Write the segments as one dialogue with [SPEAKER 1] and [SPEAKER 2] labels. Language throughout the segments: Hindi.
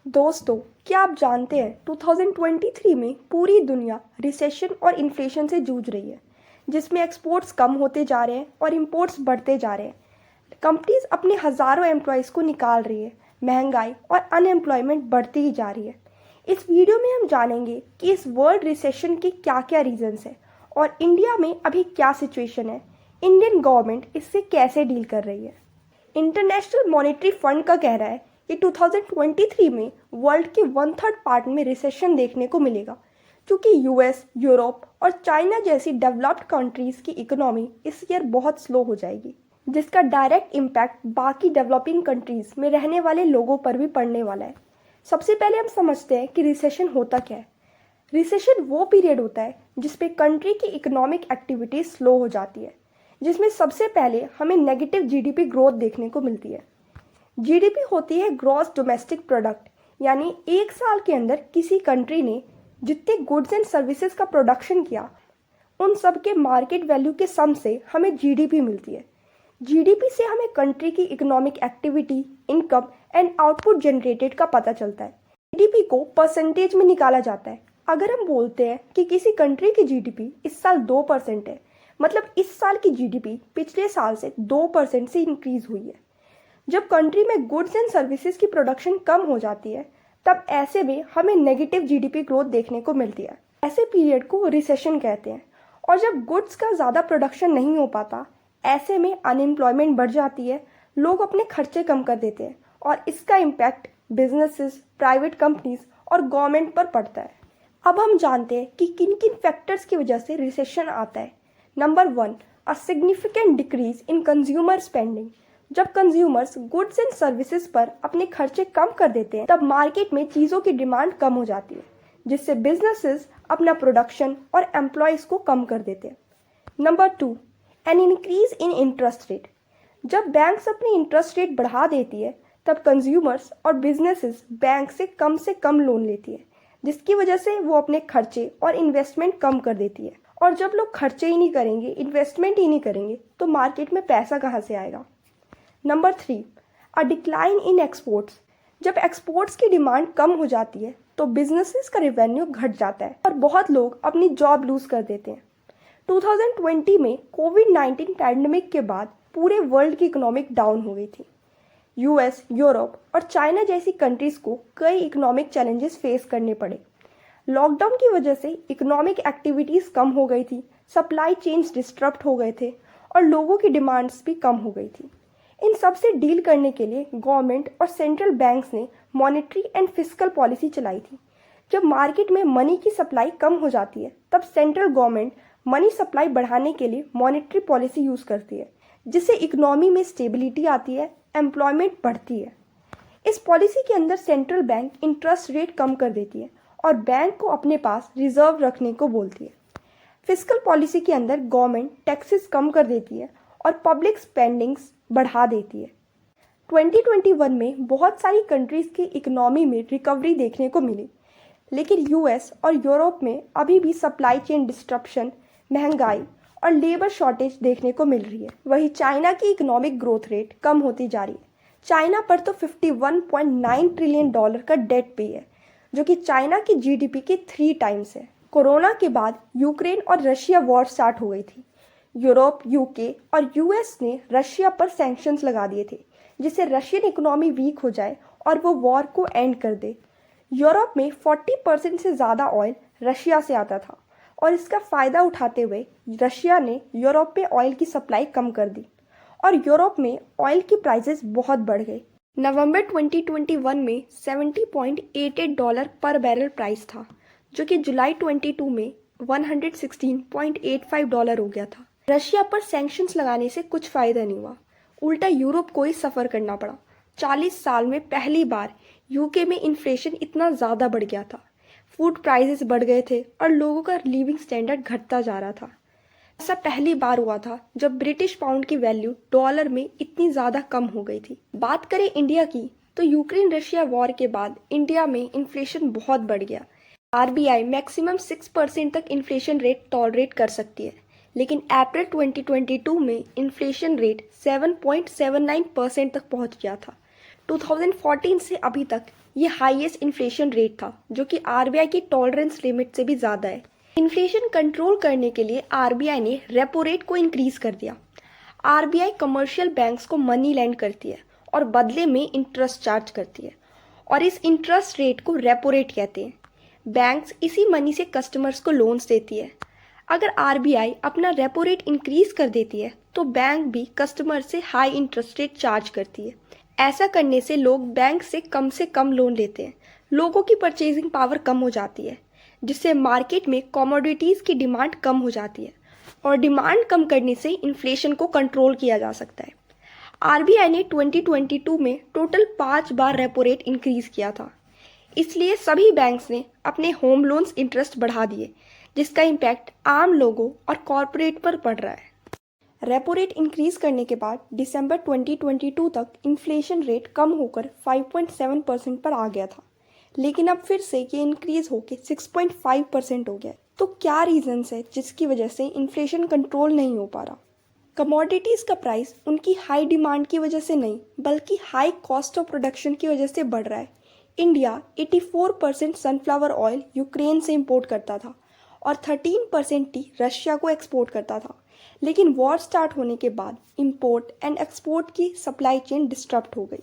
[SPEAKER 1] दोस्तों, क्या आप जानते हैं 2023 में पूरी दुनिया रिसेशन और इन्फ्लेशन से जूझ रही है, जिसमें एक्सपोर्ट्स कम होते जा रहे हैं और इंपोर्ट्स बढ़ते जा रहे हैं। कंपनीज अपने हज़ारों एम्प्लॉयज़ को निकाल रही है, महंगाई और अनएम्प्लॉयमेंट बढ़ती ही जा रही है। इस वीडियो में हम जानेंगे कि इस वर्ल्ड रिसेशन के क्या क्या रीजंस हैं और इंडिया में अभी क्या सिचुएशन है, इंडियन गवर्नमेंट इससे कैसे डील कर रही है। इंटरनेशनल मॉनेटरी फंड का कहना है कि 2023 में वर्ल्ड के 1/3 पार्ट में रिसेशन देखने को मिलेगा, क्योंकि यूएस, यूरोप और चाइना जैसी डेवलप्ड कंट्रीज की इकोनॉमी इस ईयर बहुत स्लो हो जाएगी, जिसका डायरेक्ट इम्पैक्ट बाकी डेवलपिंग कंट्रीज में रहने वाले लोगों पर भी पड़ने वाला है। सबसे पहले हम समझते हैं कि रिसेशन होता क्या है। रिसेशन वो पीरियड होता है जिसपे कंट्री की इकोनॉमिक एक्टिविटी स्लो हो जाती है, जिसमें सबसे पहले हमें नेगेटिव जीडीपी ग्रोथ देखने को मिलती है। जीडीपी होती है ग्रॉस डोमेस्टिक प्रोडक्ट, यानी एक साल के अंदर किसी कंट्री ने जितने गुड्स एंड सर्विसेज का प्रोडक्शन किया, उन सब के मार्केट वैल्यू के सम से हमें जीडीपी मिलती है। जीडीपी से हमें कंट्री की economic activity, income and output generated का पता चलता है। जीडीपी को परसेंटेज में निकाला जाता है। अगर हम बोलते हैं कि किसी कंट्री की जीडीपी इस साल 2% है, मतलब इस साल की जीडीपी पिछले साल से 2% से इंक्रीज हुई है। जब कंट्री में गुड्स एंड सर्विसेज की प्रोडक्शन कम हो जाती है, तब ऐसे में हमें नेगेटिव जीडीपी ग्रोथ देखने को मिलती है। ऐसे पीरियड को रिसेशन कहते हैं। और जब गुड्स का ज़्यादा प्रोडक्शन नहीं हो पाता, ऐसे में अनएम्प्लॉयमेंट बढ़ जाती है, लोग अपने खर्चे कम कर देते हैं और इसका इम्पैक्ट बिजनेसेस, प्राइवेट कंपनीज और गवर्नमेंट पर पड़ता है। अब हम जानते हैं कि किन किन फैक्टर्स की वजह से रिसेशन आता है। Number 1, a significant decrease in consumer spending. जब कंज्यूमर्स गुड्स एंड सर्विसेज पर अपने खर्चे कम कर देते हैं, तब मार्केट में चीज़ों की डिमांड कम हो जाती है, जिससे बिजनेसेस अपना प्रोडक्शन और एम्प्लॉयज को कम कर देते हैं। Number 2, an increase in interest rate. जब बैंक्स अपनी इंटरेस्ट रेट बढ़ा देती है, तब कंज्यूमर्स और बिजनेसेस बैंक से कम लोन लेती है, जिसकी वजह से वो अपने खर्चे और इन्वेस्टमेंट कम कर देती है। और जब लोग खर्चे ही नहीं करेंगे, इन्वेस्टमेंट ही नहीं करेंगे, तो मार्केट में पैसा कहाँ से आएगा। Number 3, a decline in exports. जब एक्सपोर्ट्स की डिमांड कम हो जाती है, तो बिजनेसेस का रेवेन्यू घट जाता है और बहुत लोग अपनी जॉब लूज कर देते हैं। 2020 में कोविड-19 पैंडेमिक के बाद पूरे वर्ल्ड की इकोनॉमिक डाउन हो गई थी। यूएस, यूरोप और चाइना जैसी कंट्रीज को कई इकोनॉमिक चैलेंजेस फेस करने पड़े। लॉकडाउन की वजह से इकोनॉमिक एक्टिविटीज़ कम हो गई थी, सप्लाई चेन्स डिस्टर्ब हो गए थे और लोगों की डिमांड्स भी कम हो गई थी। इन सब से डील करने के लिए गवर्नमेंट और सेंट्रल बैंक्स ने मॉनेटरी एंड फिस्कल पॉलिसी चलाई थी। जब मार्केट में मनी की सप्लाई कम हो जाती है, तब सेंट्रल गवर्नमेंट मनी सप्लाई बढ़ाने के लिए मॉनेटरी पॉलिसी यूज़ करती है, जिससे इकोनॉमी में स्टेबिलिटी आती है, एम्प्लॉयमेंट बढ़ती है। इस पॉलिसी के अंदर सेंट्रल बैंक इंटरेस्ट रेट कम कर देती है और बैंक को अपने पास रिजर्व रखने को बोलती है। फिस्कल पॉलिसी के अंदर गवर्नमेंट टैक्सेस कम कर देती है और पब्लिक स्पेंडिंग्स बढ़ा देती है। 2021 में बहुत सारी कंट्रीज़ की इकोनॉमी में रिकवरी देखने को मिली, लेकिन यूएस और यूरोप में अभी भी सप्लाई चेन डिस्ट्रप्शन, महंगाई और लेबर शॉर्टेज देखने को मिल रही है। वहीं चाइना की इकोनॉमिक ग्रोथ रेट कम होती जा रही है। चाइना पर तो $51.9 ट्रिलियन का डेट पे है, जो कि चाइना की जीडीपी के 3 टाइम्स है। कोरोना के बाद यूक्रेन और रशिया वॉर स्टार्ट हो गई थी। यूरोप, यूके और यूएस ने रशिया पर सैंक्शंस लगा दिए थे, जिससे रशियन इकोनॉमी वीक हो जाए और वो वॉर को एंड कर दे। यूरोप में 40% से ज़्यादा ऑयल रशिया से आता था और इसका फ़ायदा उठाते हुए रशिया ने यूरोप पे ऑयल की सप्लाई कम कर दी और यूरोप में ऑयल की प्राइसेस बहुत बढ़ गई। नवंबर 2021 में $70.88 पर बैरल प्राइस था, जो कि जुलाई 22 में $116.85 हो गया था। रशिया पर सैंक्शंस लगाने से कुछ फ़ायदा नहीं हुआ, उल्टा यूरोप को ही सफ़र करना पड़ा। 40 साल में पहली बार यूके में इन्फ्लेशन इतना ज़्यादा बढ़ गया था, फूड प्राइसेस बढ़ गए थे और लोगों का लिविंग स्टैंडर्ड घटता जा रहा था। ऐसा पहली बार हुआ था जब ब्रिटिश पाउंड की वैल्यू डॉलर में इतनी ज़्यादा कम हो गई थी। बात करें इंडिया की, तो यूक्रेन रशिया वॉर के बाद इंडिया में इन्फ्लेशन बहुत बढ़ गया। आरबीआई मैक्सिमम 6% तक इन्फ्लेशन रेट टॉलरेट कर सकती है, लेकिन अप्रैल 2022 में इन्फ्लेशन रेट 7.79% तक पहुंच गया था। 2014 से अभी तक ये हाईएस्ट इन्फ्लेशन रेट था जो कि आरबीआई की टॉलरेंस लिमिट से भी ज़्यादा है। इन्फ्लेशन कंट्रोल करने के लिए आरबीआई ने रेपो रेट को इंक्रीज कर दिया। आरबीआई कमर्शियल बैंक्स को मनी लेंड करती है और बदले में इंटरेस्ट चार्ज करती है और इस इंटरेस्ट रेट को रेपो रेट कहते हैं। बैंक्स इसी मनी से कस्टमर्स को लोन्स देती है। अगर आरबीआई अपना रेपो रेट इंक्रीज कर देती है तो बैंक भी कस्टमर से हाई इंटरेस्ट रेट चार्ज करती है। ऐसा करने से लोग बैंक से कम लोन लेते हैं। लोगों की परचेजिंग पावर कम हो जाती है जिससे मार्केट में कमोडिटीज़ की डिमांड कम हो जाती है और डिमांड कम करने से इन्फ्लेशन को कंट्रोल किया जा सकता है। आरबीआई ने 2022 में टोटल 5 बार रेपो रेट इंक्रीज किया था। इसलिए सभी बैंक्स ने अपने होम लोन्स इंटरेस्ट बढ़ा दिए जिसका इम्पैक्ट आम लोगों और कॉरपोरेट पर पड़ रहा है। रेपो रेट इंक्रीज करने के बाद दिसंबर 2022 तक इन्फ्लेशन रेट कम होकर 5.7% पर आ गया था, लेकिन अब फिर से ये इंक्रीज होकर 6.5% हो गया। तो क्या रीजंस है जिसकी वजह से इन्फ्लेशन कंट्रोल नहीं हो पा रहा? कमोडिटीज़ का प्राइस उनकी हाई डिमांड की वजह से नहीं बल्कि हाई कॉस्ट ऑफ प्रोडक्शन की वजह से बढ़ रहा है। इंडिया 84% सनफ्लावर ऑयल यूक्रेन से इंपोर्ट करता था और 13% टी रशिया को एक्सपोर्ट करता था, लेकिन वॉर स्टार्ट होने के बाद इंपोर्ट एंड एक्सपोर्ट की सप्लाई चेन डिस्टर्ब हो गई,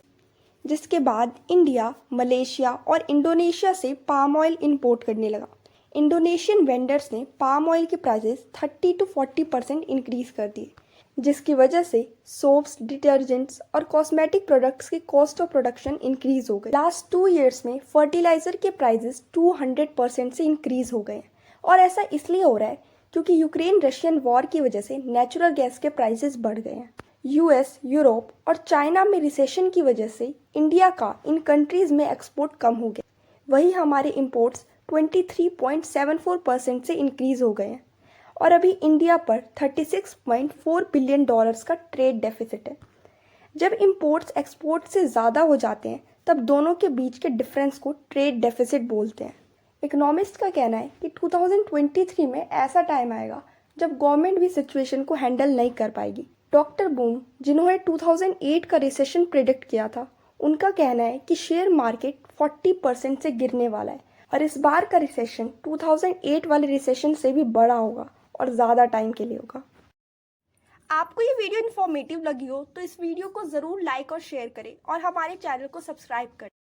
[SPEAKER 1] जिसके बाद इंडिया मलेशिया और इंडोनेशिया से पाम ऑयल इंपोर्ट करने लगा। इंडोनेशियन वेंडर्स ने पाम ऑयल के प्राइसेस 30 to 40% इंक्रीज कर दिए, जिसकी वजह से सोप्स, डिटर्जेंट्स और कॉस्मेटिक प्रोडक्ट्स की कॉस्ट ऑफ प्रोडक्शन इंक्रीज हो गई। लास्ट 2 ईयर्स में फर्टिलाइजर के प्राइसेस 200% से इंक्रीज हो गए और ऐसा इसलिए हो रहा है क्योंकि यूक्रेन रशियन वॉर की वजह से नेचुरल गैस के प्राइसेस बढ़ गए हैं। यूएस, यूरोप और चाइना में रिसेशन की वजह से इंडिया का इन कंट्रीज में एक्सपोर्ट कम हो गया। वही हमारे इंपोर्ट्स 23.74% से इंक्रीज हो गए हैं और अभी इंडिया पर $36.4 बिलियन का ट्रेड डेफिसिट है। जब इंपोर्ट्स एक्सपोर्ट से ज़्यादा हो जाते हैं तब दोनों के बीच के डिफरेंस को ट्रेड डेफिसिट बोलते हैं। इकोनॉमिस्ट का कहना है कि 2023 में ऐसा टाइम आएगा जब गवर्नमेंट भी सिचुएशन को हैंडल नहीं कर पाएगी। डॉक्टर बूम, जिन्होंने 2008 का रिसेशन प्रिडिक्ट किया था, उनका कहना है कि शेयर मार्केट 40% से गिरने वाला है और इस बार का रिसेशन 2008 वाले रिसेशन से भी बड़ा होगा और ज़्यादा टाइम के लिए होगा। आपको ये वीडियो इन्फॉर्मेटिव लगी हो तो इस वीडियो को ज़रूर लाइक और शेयर करें और हमारे चैनल को सब्सक्राइब करें।